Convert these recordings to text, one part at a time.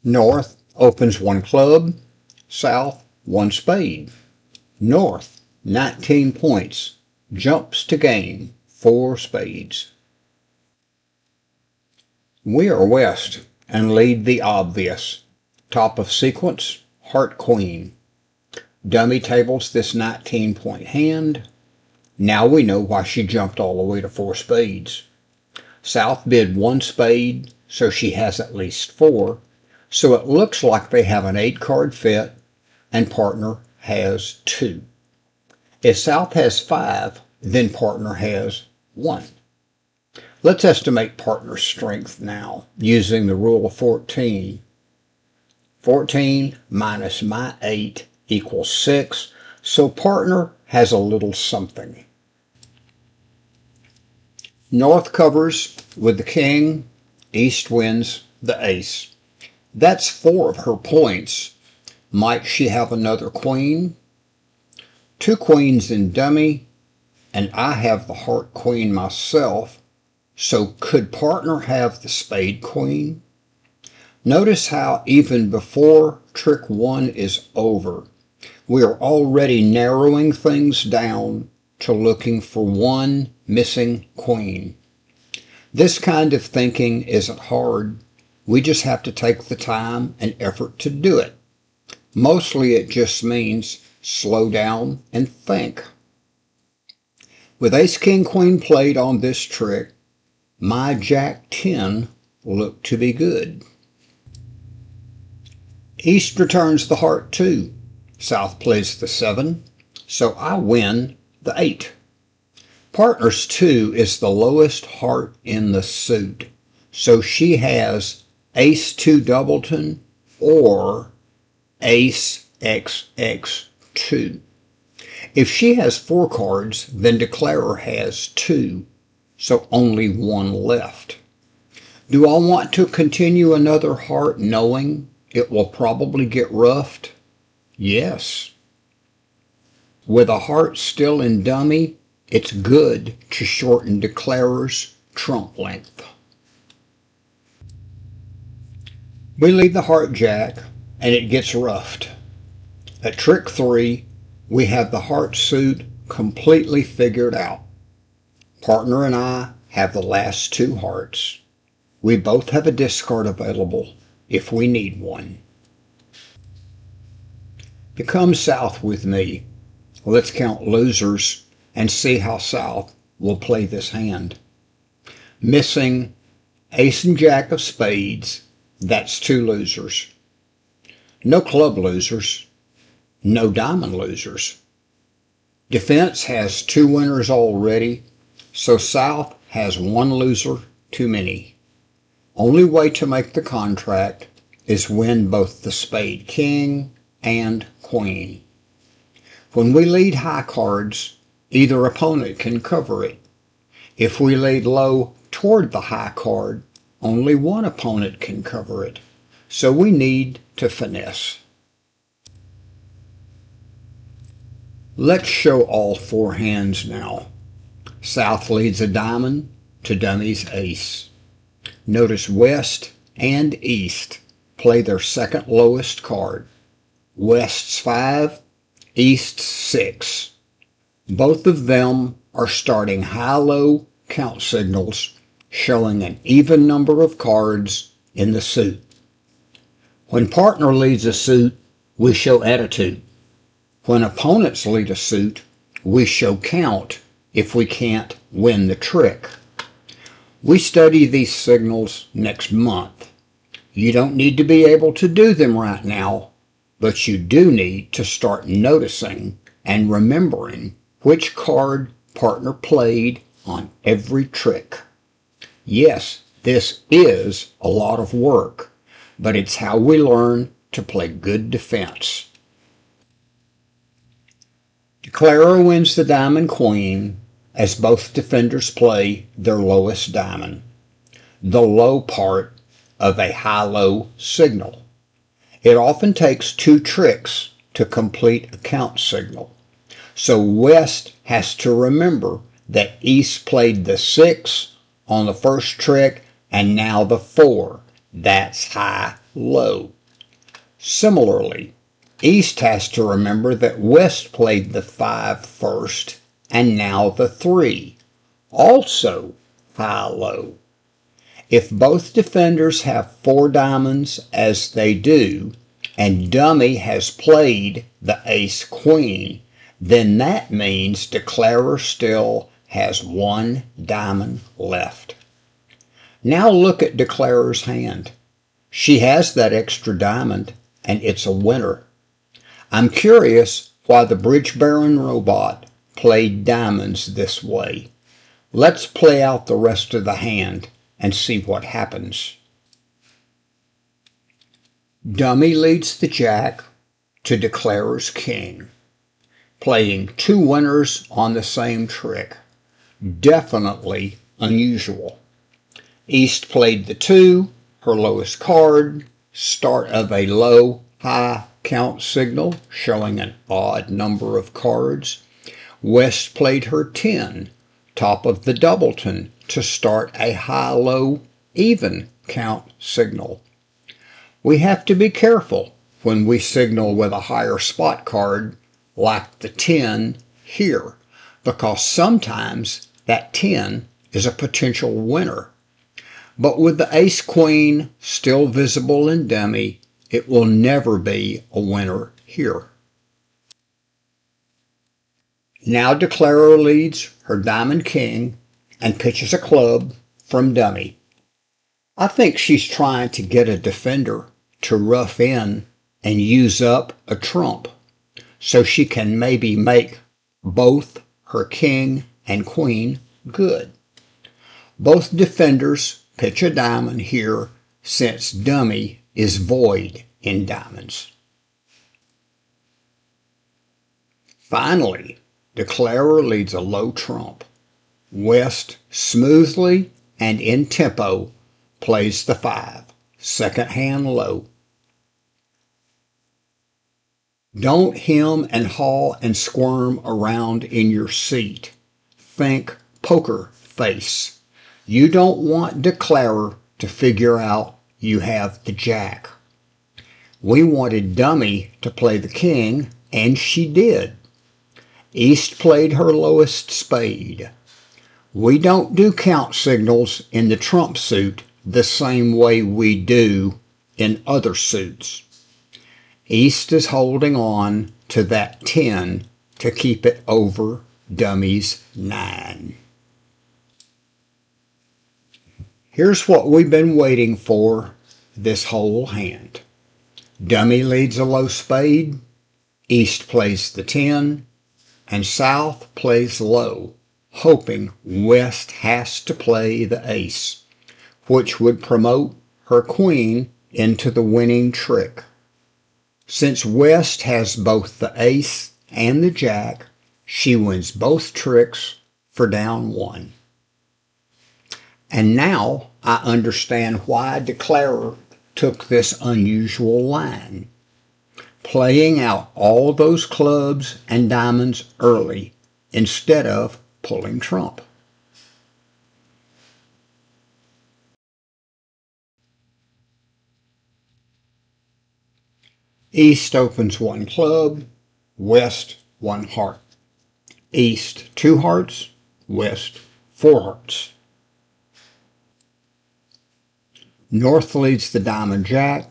North opens one club, South one spade. North, 19 points, jumps to gain 4 spades. We are West and lead the obvious. Top of sequence, Heart Queen. Dummy tables this 19-point hand. Now we know why she jumped all the way to 4 spades. South bid 1 spade, so she has at least 4. So it looks like they have an 8-card fit and partner has 2. If South has 5, then partner has 1. Let's estimate partner's strength now using the rule of 14. 14 minus my 8 equals 6, so partner has a little something. North covers with the king, East wins the ace. That's 4 of her points. Might she have another queen? 2 queens in dummy, and I have the heart queen myself, so could partner have the spade queen? Notice how even before trick 1 is over, we are already narrowing things down to looking for 1 missing queen. This kind of thinking isn't hard. We just have to take the time and effort to do it. Mostly it just means slow down and think. With ace, king, queen played on this trick, my jack 10 looked to be good. East returns the heart 2. South plays the 7, so I win the 8. Partner's 2 is the lowest heart in the suit, so she has ace 2 doubleton or ace XX2. If she has 4 cards, then declarer has 2, so only 1 left. Do I want to continue another heart knowing it will probably get roughed? Yes. With a heart still in dummy, it's good to shorten declarer's trump length. We leave the heart jack, and it gets roughed. At trick 3, we have the heart suit completely figured out. Partner and I have the last 2 hearts. We both have a discard available if we need one. Become South with me. Let's count losers and see how South will play this hand. Missing ace and jack of spades, that's 2 losers. No club losers, no diamond losers. Defense has 2 winners already, so South has 1 loser too many. Only way to make the contract is win both the spade king and queen. When we lead high cards, either opponent can cover it. If we lead low toward the high card, only one opponent can cover it. So we need to finesse. Let's show all 4 hands now. South leads a diamond to dummy's ace. Notice West and East play their second lowest card. West's 5, East's 6. Both of them are starting high-low count signals, showing an even number of cards in the suit. When partner leads a suit, we show attitude. When opponents lead a suit, we show count if we can't win the trick. We study these signals next month. You don't need to be able to do them right now, but you do need to start noticing and remembering which card partner played on every trick. Yes, this is a lot of work, but it's how we learn to play good defense. Declarer wins the diamond queen as both defenders play their lowest diamond, the low part of a high-low signal. It often takes 2 tricks to complete a count signal. So West has to remember that East played the 6 on the first trick and now the 4. That's high low. Similarly, East has to remember that West played the 5 first and now the 3, also high-low. If both defenders have 4 diamonds as they do, and dummy has played the ace-queen, then that means declarer still has 1 diamond left. Now look at declarer's hand. She has that extra diamond, and it's a winner. I'm curious why the Bridge Baron robot played diamonds this way. Let's play out the rest of the hand and see what happens. Dummy leads the jack to declarer's king, playing 2 winners on the same trick. Definitely unusual. East played the 2, her lowest card, start of a low-high count signal showing an odd number of cards. West played her 10, top of the doubleton, to start a high-low even count signal. We have to be careful when we signal with a higher spot card like the 10 here, because sometimes that 10 is a potential winner. But with the ace-queen still visible in dummy, it will never be a winner here. Now declarer leads her diamond king and pitches a club from dummy. I think she's trying to get a defender to rough in and use up a trump, so she can maybe make both her king and queen good. Both defenders pitch a diamond here since dummy is void in diamonds. Finally, declarer leads a low trump. West smoothly and in tempo plays the 5, second hand low. Don't hem and haw and squirm around in your seat. Think poker face. You don't want declarer to figure out you have the jack. We wanted dummy to play the king, and she did. East played her lowest spade. We don't do count signals in the trump suit the same way we do in other suits. East is holding on to that 10 to keep it over dummy's 9. Here's what we've been waiting for this whole hand. Dummy leads a low spade, East plays the 10, and South plays low, hoping West has to play the ace, which would promote her queen into the winning trick. Since West has both the ace and the jack, she wins both tricks for down 1. And now I understand why declarer took this unusual line, playing out all those clubs and diamonds early instead of pulling trump. East opens 1 club, West 1 heart. East 2 hearts, West 4 hearts. North leads the diamond jack,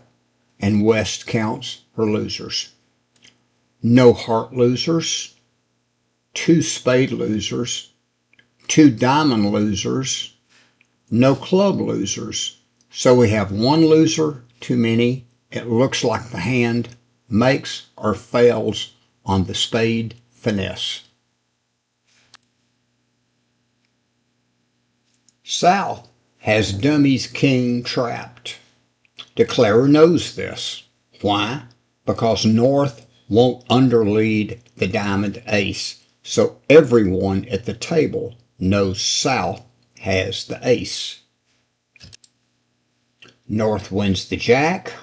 and West counts her losers. No heart losers, 2 spade losers, 2 diamond losers, no club losers. So we have 1 loser too many. It looks like the hand makes or fails on the spade finesse. South has dummy's king trapped. Declarer knows this. Why? Because North won't underlead the diamond ace, so everyone at the table knows South has the ace. North wins the jack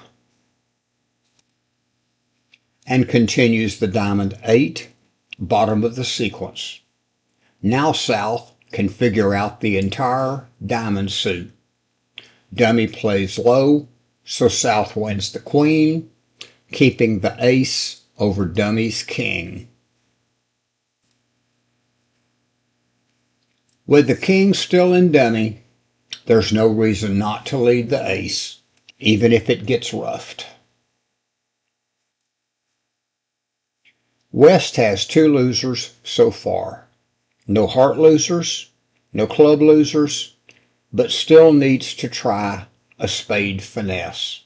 and continues the diamond 8, bottom of the sequence. Now South can figure out the entire diamond suit. Dummy plays low, so South wins the queen, keeping the ace over dummy's king. With the king still in dummy, there's no reason not to lead the ace, even if it gets roughed. West has two losers so far. No heart losers, no club losers, but still needs to try a spade finesse.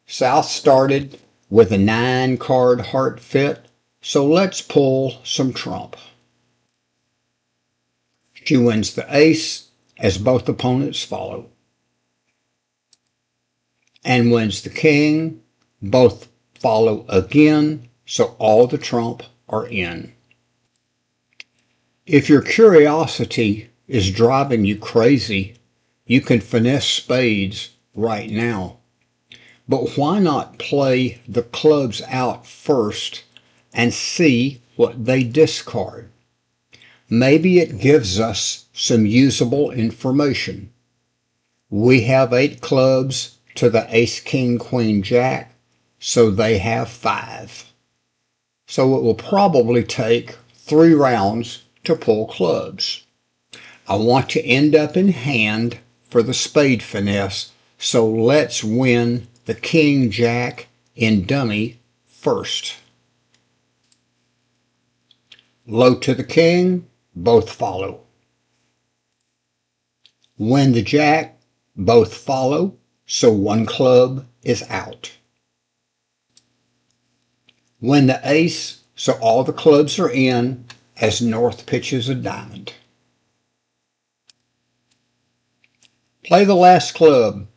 South started with a 9-card heart fit, so let's pull some trump. She wins the ace as both opponents follow, and wins the king. Both follow again, so all the trump are in. If your curiosity is driving you crazy, you can finesse spades right now. But why not play the clubs out first and see what they discard? Maybe it gives us some usable information. We have 8 clubs to the ace, king, queen, jack, so they have 5. So it will probably take 3 rounds to pull clubs. I want to end up in hand for the spade finesse, so let's win the king, jack in dummy first. Low to the king, both follow. Win the jack, both follow, so 1 club is out. Win the ace, so all the clubs are in as North pitches a diamond. Play the last club.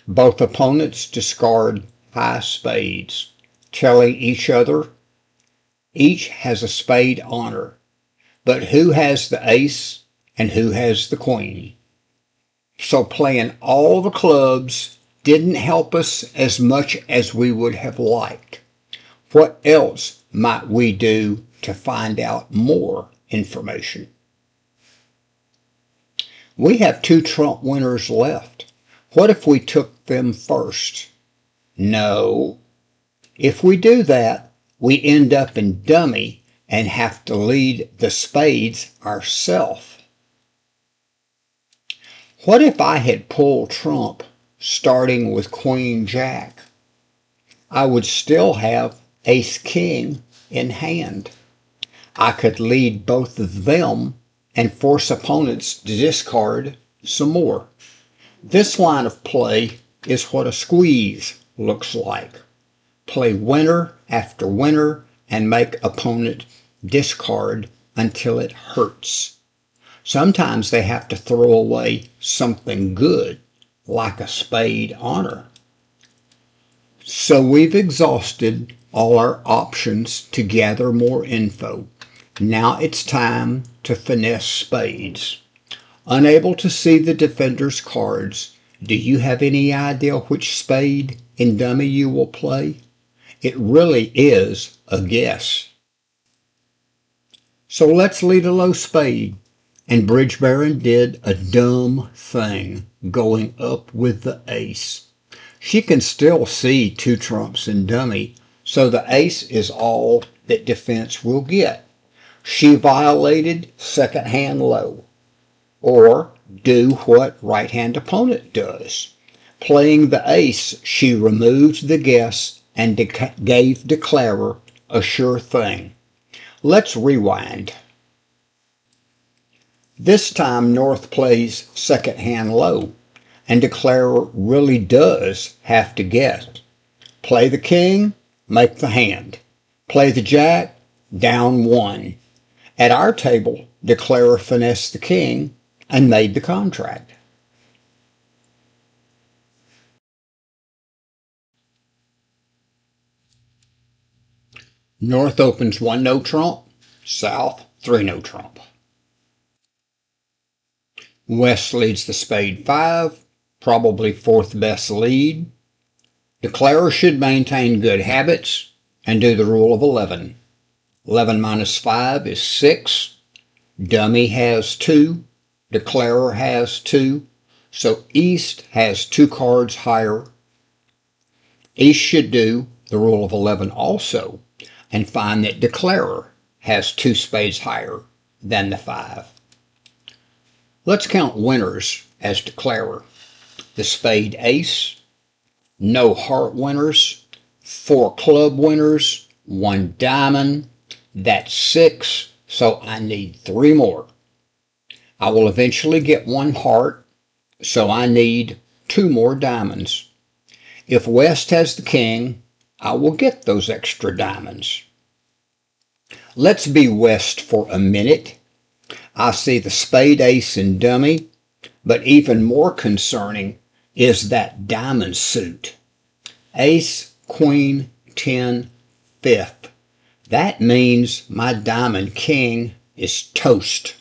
Both opponents discard high spades, telling each other each has a spade honor, but who has the ace and who has the queen? So playing all the clubs didn't help us as much as we would have liked. What else might we do to find out more information? We have 2 trump winners left. What if we took them first? No. If we do that, we end up in dummy and have to lead the spades ourselves. What if I had pulled trump starting with queen jack? I would still have ace king in hand. I could lead both of them and force opponents to discard some more. This line of play is what a squeeze looks like. Play winner after winner and make opponent discard until it hurts. Sometimes they have to throw away something good, like a spade honor. So we've exhausted all our options to gather more info. Now it's time to finesse spades. Unable to see the defender's cards, do you have any idea which spade in dummy you will play? It really is a guess. So let's lead a low spade. And Bridge Baron did a dumb thing, going up with the ace. She can still see 2 trumps in dummy, so the ace is all that defense will get. She violated second hand low. Or do what right-hand opponent does. Playing the ace, she removed the guess and gave declarer a sure thing. Let's rewind. This time North plays second hand low, and declarer really does have to guess. Play the king, make the hand. Play the jack, down 1. At our table, declarer finessed the king and made the contract. North opens 1 no trump, South 3 no trump. West leads the spade 5, probably 4th best lead. Declarer should maintain good habits and do the rule of 11. 11 minus 5 is 6. Dummy has 2. Declarer has 2. So East has 2 cards higher. East should do the rule of 11 also and find that declarer has 2 spades higher than the 5. Let's count winners as declarer. The spade ace, no heart winners, 4 club winners, 1 diamond, that's 6, so I need 3 more. I will eventually get 1 heart, so I need 2 more diamonds. If West has the king, I will get those extra diamonds. Let's be West for a minute. I see the spade ace and dummy, but even more concerning is that diamond suit. Ace, queen, 10, 5th. That means my diamond king is toast.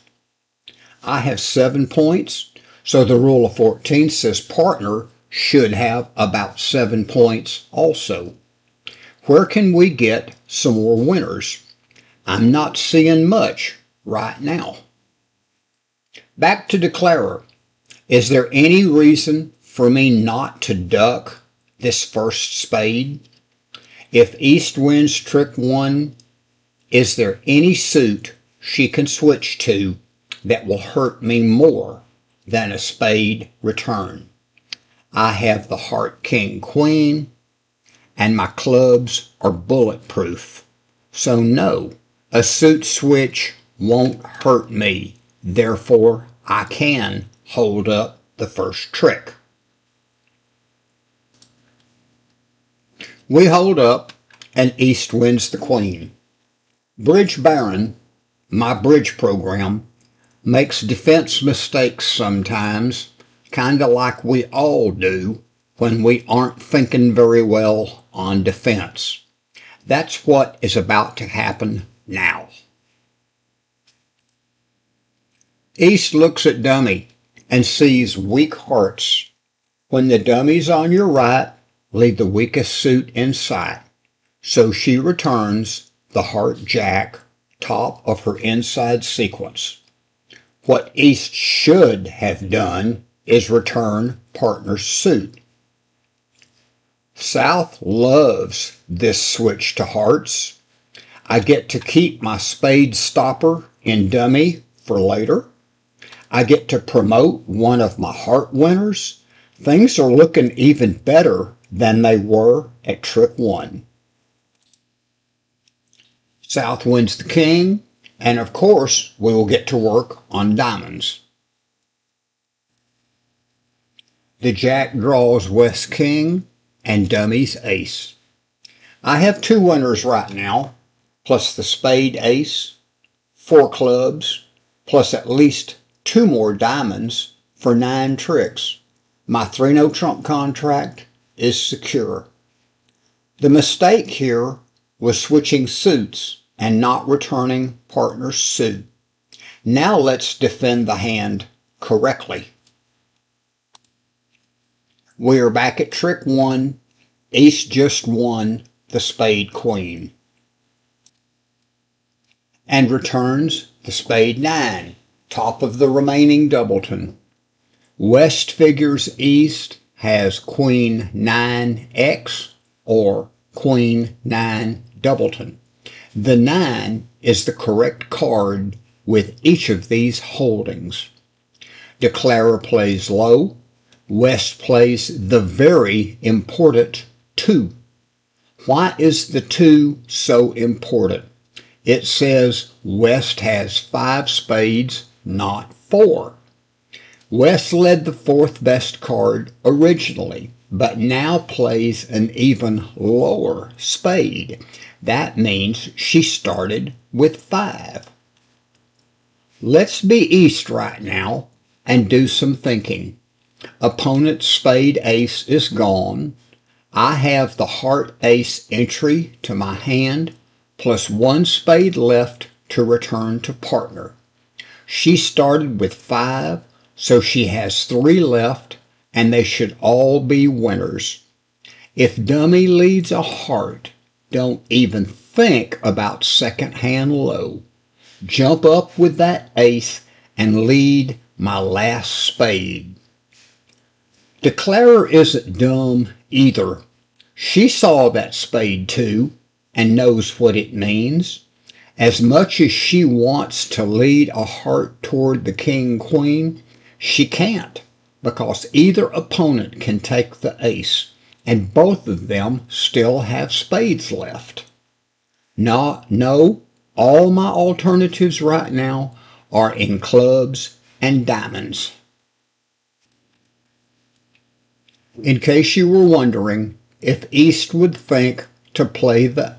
I have 7 points, so the rule of 14 says partner should have about 7 points also. Where can we get some more winners? I'm not seeing much right now. Back to declarer. Is there any reason for me not to duck this first spade? If East wins trick 1, is there any suit she can switch to that will hurt me more than a spade return? I have the heart king queen, and my clubs are bulletproof. So no, a suit switch won't hurt me. Therefore, I can hold up the first trick. We hold up, and East wins the queen. Bridge Baron, my bridge program, makes defense mistakes sometimes, kinda like we all do when we aren't thinking very well on defense. That's what is about to happen now. East looks at dummy and sees weak hearts. When the dummies on your right, leave the weakest suit in sight. So she returns the heart jack, top of her inside sequence. What East should have done is return partner's suit. South loves this switch to hearts. I get to keep my spade stopper in dummy for later. I get to promote one of my heart winners. Things are looking even better than they were at trick 1. South wins the king, and of course we will get to work on diamonds. The jack draws West king and dummy's ace. I have 2 winners right now, plus the spade ace, 4 clubs, plus at least 2 more diamonds for 9 tricks. My 3-no trump contract is secure. The mistake here was switching suits and not returning partner's suit. Now let's defend the hand correctly. We are back at trick 1. East just won the spade queen and returns the spade 9, top of the remaining doubleton. West figures East has queen 9x or queen 9 doubleton. The 9 is the correct card with each of these holdings. Declarer plays low. West plays the very important 2. Why is the 2 so important? It says West has 5 spades, not 4. West led the 4th best card originally, but now plays an even lower spade. That means she started with 5. Let's be East right now and do some thinking. Opponent's spade ace is gone. I have the heart ace entry to my hand, plus 1 spade left to return to partner. She started with 5, so she has 3 left, and they should all be winners. If dummy leads a heart, don't even think about second hand low. Jump up with that ace and lead my last spade. Declarer isn't dumb either. She saw that spade too and knows what it means. As much as she wants to lead a heart toward the king-queen, she can't because either opponent can take the ace and both of them still have spades left. No, all my alternatives right now are in clubs and diamonds. In case you were wondering if East would think to play the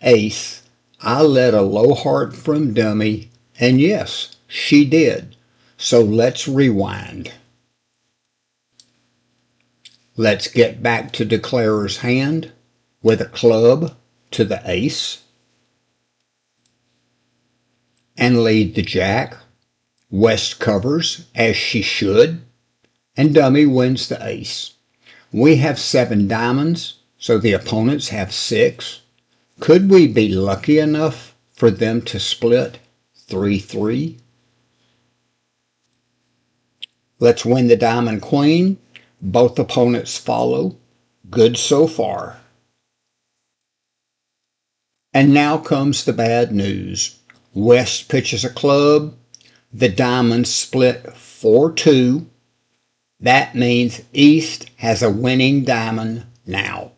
ace, I led a low heart from dummy, and yes, she did. So let's rewind. Let's get back to declarer's hand with a club to the ace and lead the jack. West covers as she should, and dummy wins the ace. We have 7 diamonds, so the opponents have 6. Could we be lucky enough for them to split 3-3? Let's win the diamond queen. Both opponents follow. Good so far. And now comes the bad news. West pitches a club. The diamonds split 4-2. That means East has a winning diamond now.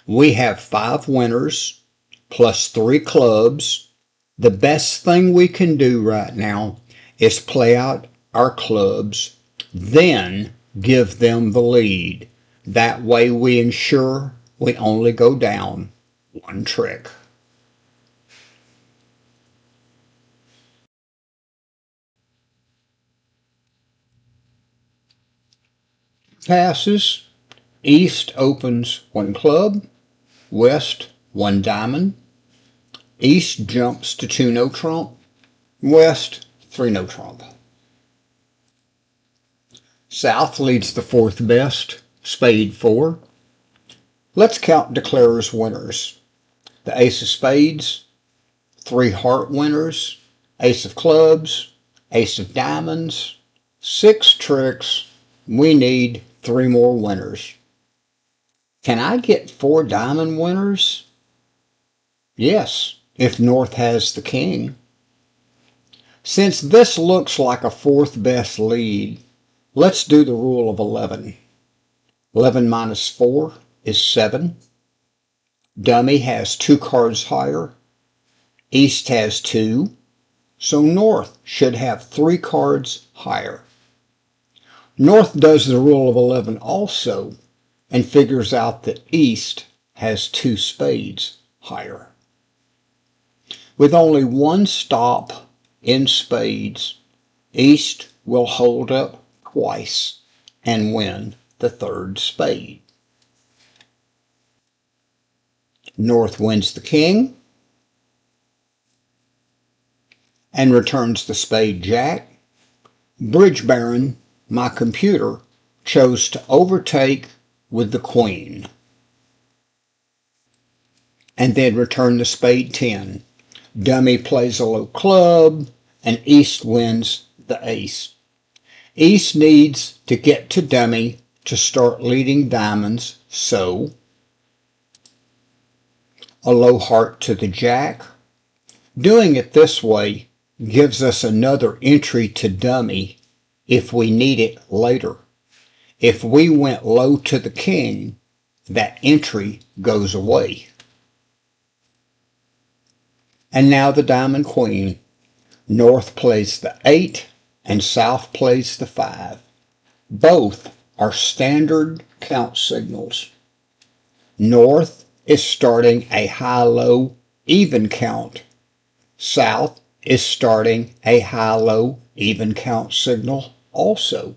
We have 5 winners plus 3 clubs. The best thing we can do right now is play out our clubs, then give them the lead. That way we ensure we only go down 1 trick. Passes. East opens 1 club. West 1 diamond. East jumps to 2 no trump. West 3 no trump. South leads the 4th best, spade 4. Let's count declarer's winners. The ace of spades, 3 heart winners, ace of clubs, ace of diamonds, 6 tricks. We need 3 more winners. Can I get 4 diamond winners? Yes, if North has the king. Since this looks like a 4th best lead, let's do the rule of 11. 11 minus 4 is 7. Dummy has 2 cards higher. East has 2. So North should have 3 cards higher. North does the rule of 11 also and figures out that East has 2 spades higher. With only 1 stop in spades, East will hold up twice and win the 3rd spade. North wins the king and returns the spade jack. Bridge Baron, my computer, chose to overtake with the queen and then return the spade 10. Dummy plays a low club and East wins the ace. East needs to get to dummy to start leading diamonds, so a low heart to the jack. Doing it this way gives us another entry to dummy if we need it later. If we went low to the king, that entry goes away. And now the diamond queen. North plays the 8 and South plays the 5. Both are standard count signals. North is starting a high-low even count. South is starting a high-low even count signal also.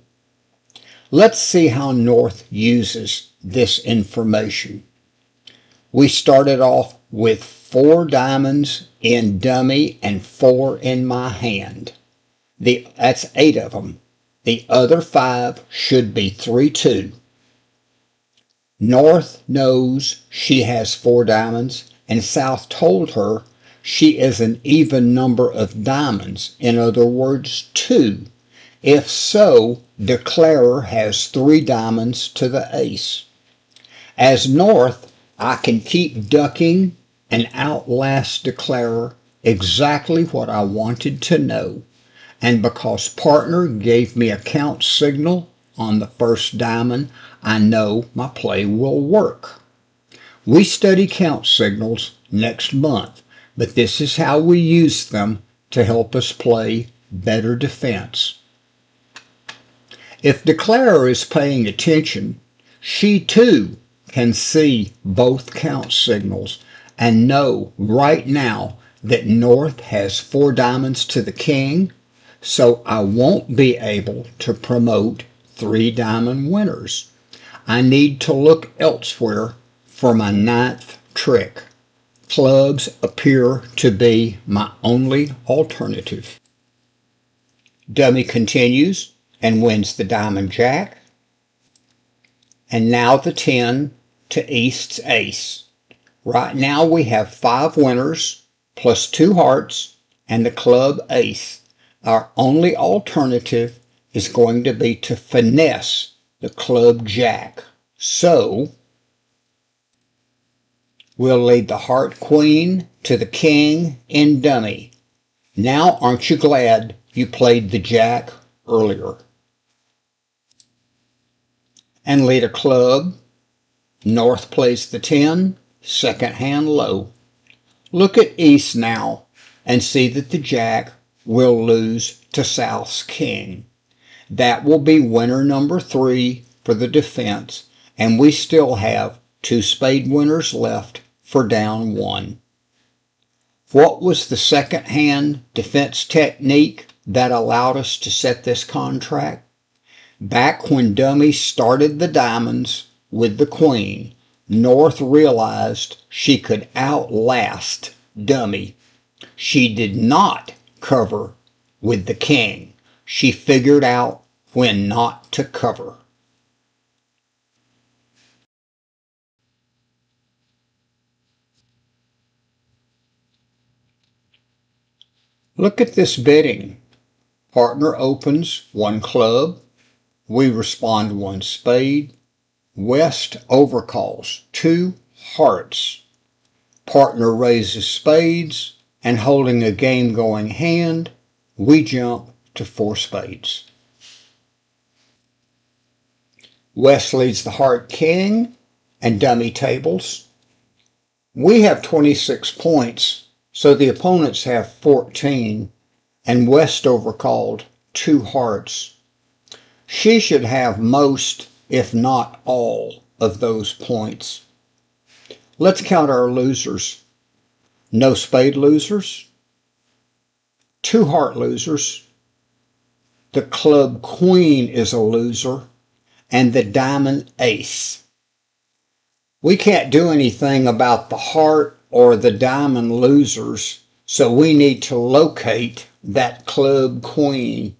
Let's see how North uses this information. We started off with 4 diamonds in dummy and 4 in my hand. That's 8 of them. The other 5 should be 3-2. North knows she has 4 diamonds, and South told her she is an even number of diamonds, in other words, 2. If so, declarer has 3 diamonds to the ace. As North, I can keep ducking and outlast Declarer exactly what I wanted to know. And because partner gave me a count signal on the first diamond, I know my play will work. We study count signals next month, but this is how we use them to help us play better defense. If Declarer is paying attention, she too can see both count signals and know right now that North has 4 diamonds to the king, so I won't be able to promote 3 diamond winners. I need to look elsewhere for my 9th trick. Clubs appear to be my only alternative. Dummy continues and wins the diamond jack. And now the 10 to East's ace. Right now we have 5 winners plus 2 hearts and the club ace. Our only alternative is going to be to finesse the club jack. So we'll lead the heart queen to the king in dummy. Now aren't you glad you played the jack earlier? And lead a club. North plays the 10, second hand low. Look at East now and see that the jack will lose to South's king. That will be winner number 3 for the defense, and we still have 2 spade winners left for down 1. What was the second hand defense technique that allowed us to set this contract? Back when Dummy started the diamonds with the queen, North realized she could outlast Dummy. She did not cover with the king. She figured out when not to cover. Look at this bidding. Partner opens 1 club. We respond 1 spade. West overcalls 2 hearts. Partner raises spades, and holding a game-going hand, we jump to 4 spades. West leads the heart king, and Dummy tables. We have 26 points, so the opponents have 14, and West overcalled 2 hearts. She should have most, if not all, of those points. Let's count our losers. No spade losers, 2 heart losers, the club queen is a loser, and the diamond ace. We can't do anything about the heart or the diamond losers, so we need to locate that club queen.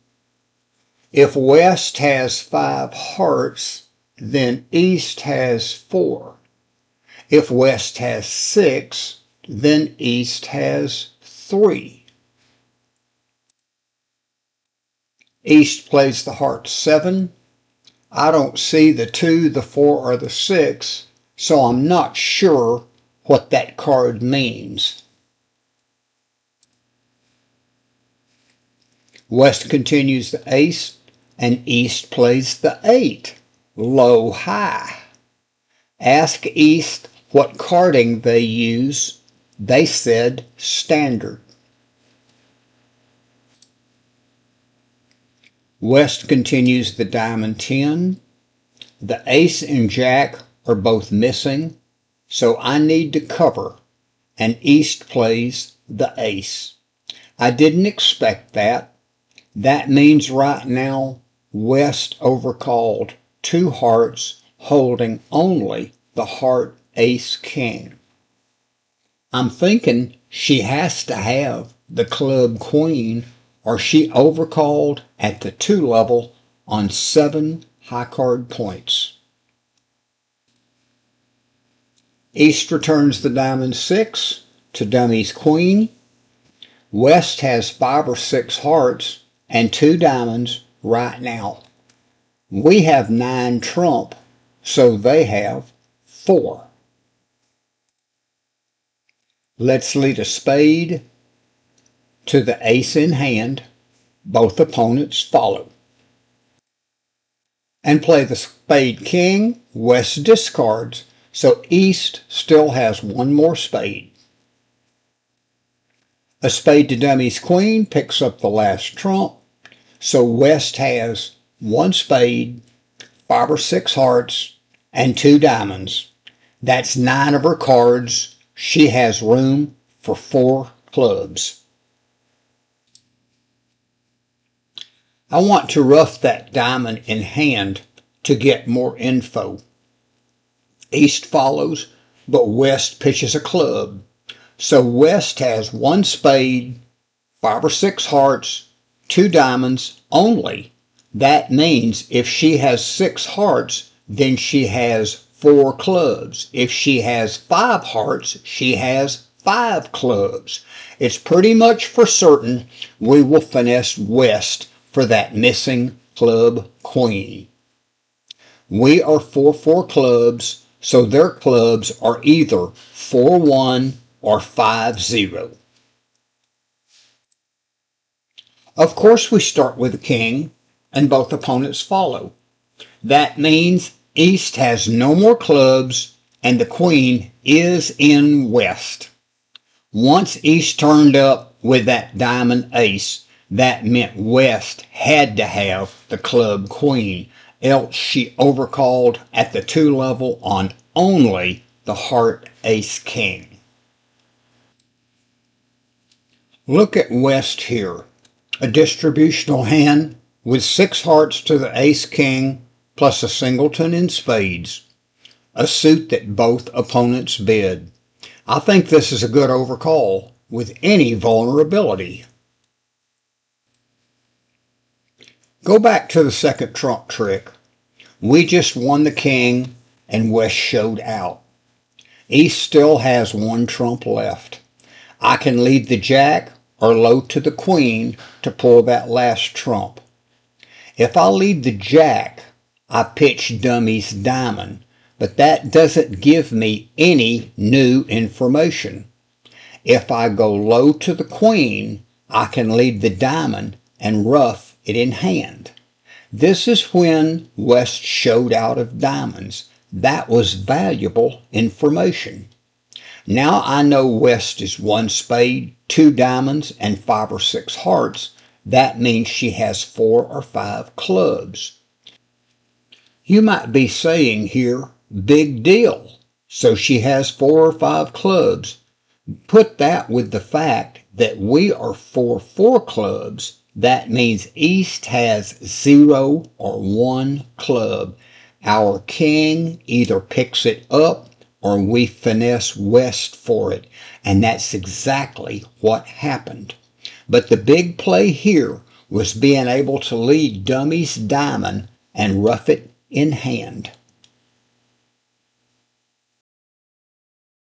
If West has 5 hearts, then East has 4. If West has 6, then East has 3. East plays the heart 7. I don't see the 2, the 4, or the 6, so I'm not sure what that card means. West continues the ace, and East plays the 8, low high. Ask East what carding they use. They said standard. West continues the diamond 10. The ace and jack are both missing, so I need to cover, and East plays the ace. I didn't expect that. That means right now West overcalled 2 hearts, holding only the heart ace king. I'm thinking she has to have the club queen, or she overcalled at the 2 level on 7 high card points. East returns the diamond 6 to Dummy's queen. West has 5 or 6 hearts and 2 diamonds right now. We have 9 trump, so they have 4. Let's lead a spade to the ace in hand. Both opponents follow. And play the spade king. West discards, so East still has one more spade. A spade to dummies queen picks up the last trump, so West has one spade, 5 or 6 hearts, and 2 diamonds. That's 9 of her cards. She has room for 4 clubs. I want to rough that diamond in hand to get more info. East follows, but West pitches a club. So West has 1 spade, 5 or 6 hearts, 2 diamonds only. That means if she has 6 hearts, then she has 4 clubs. If she has 5 hearts, she has 5 clubs. It's pretty much for certain we will finesse West for that missing club queen. We are 4-4 clubs, so their clubs are either 4-1 or 5-0. Of course, we start with the king, and both opponents follow. That means East has no more clubs, and the queen is in West. Once East turned up with that diamond ace, that meant West had to have the club queen, else she overcalled at the 2 level on only the heart ace king. Look at West here, a distributional hand with 6 hearts to the ace king plus a singleton in spades, a suit that both opponents bid. I think this is a good overcall with any vulnerability. Go back to the second trump trick. We just won the king and West showed out. East still has 1 trump left. I can lead the jack or load to the queen to pull that last trump. If I lead the jack, I pitch dummies diamond, but that doesn't give me any new information. If I go low to the queen, I can lead the diamond and rough it in hand. This is when West showed out of diamonds. That was valuable information. Now I know West is 1 spade, 2 diamonds, and 5 or 6 hearts. That means she has 4 or 5 clubs. You might be saying here, big deal. So she has 4 or 5 clubs. Put that with the fact that we are 4-4 clubs. That means East has 0 or 1 club. Our king either picks it up or we finesse West for it, and that's exactly what happened. But the big play here was being able to lead dummies diamond and rough it in hand.